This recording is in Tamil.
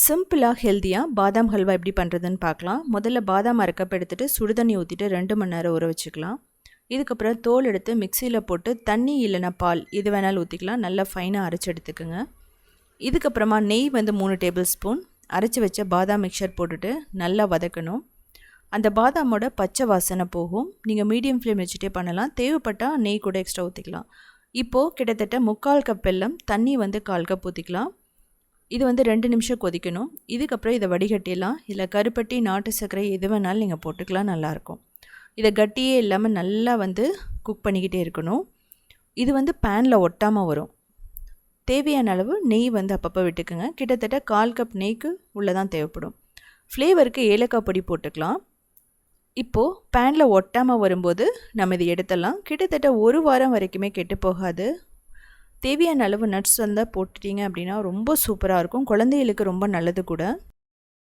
சிம்பிளாக ஹெல்த்தியாக பாதாம் ஹல்வா எப்படி பண்ணுறதுன்னு பார்க்கலாம். முதல்ல பாதாம் அரை கப் எடுத்துகிட்டு சுடுதண்ணி ஊற்றிட்டு 2 மணி நேரம் ஊற வச்சுக்கலாம். இதுக்கப்புறம் தோல் எடுத்து மிக்சியில் போட்டு தண்ணி இல்லைனா பால் எது வேணாலும் ஊற்றிக்கலாம். நல்லா ஃபைனாக அரைச்சி எடுத்துக்கோங்க. இதுக்கப்புறமா நெய் வந்து 3 டேபிள் ஸ்பூன் அரைச்சி வச்ச பாதாம் மிக்சர் போட்டுட்டு நல்லா வதக்கணும். அந்த பாதாமோட பச்சை வாசனை போகும். நீங்கள் மீடியம் ஃப்ளேம் வச்சுட்டே பண்ணலாம். தேவைப்பட்டால் நெய் கூட எக்ஸ்ட்ரா ஊற்றிக்கலாம். இப்போது கிட்டத்தட்ட 3/4 கப் வெல்லம், தண்ணி வந்து 1/4 கப் ஊற்றிக்கலாம். இது வந்து 2 நிமிஷம் கொதிக்கணும். இதுக்கப்புறம் இதை வடிகட்டிடலாம். இதில் கருப்பட்டி, நாட்டு சர்க்கரை எது வேணாலும் நீங்கள் போட்டுக்கலாம், நல்லாயிருக்கும். இதை கட்டியே இல்லாமல் நல்லா வந்து குக் பண்ணிக்கிட்டே இருக்கணும். இது வந்து பேனில் ஒட்டாமல் வரும். தேவையான அளவு நெய் வந்து அப்பப்போ விட்டுக்குங்க. கிட்டத்தட்ட 1/4 கப் நெய்க்கு உள்ளே தான் தேவைப்படும். ஃப்ளேவருக்கு ஏலக்காய் பொடி போட்டுக்கலாம். இப்போது பேனில் ஒட்டாமல் வரும்போது நம்ம இதை எடுத்துடலாம். கிட்டத்தட்ட 1 வாரம் வரைக்குமே கெட்டு போகாது. தேவையான அளவு நட்ஸ் வந்து போட்டுட்டீங்க அப்படின்னா ரொம்ப சூப்பராக இருக்கும். குழந்தைகளுக்கு ரொம்ப நல்லது கூட.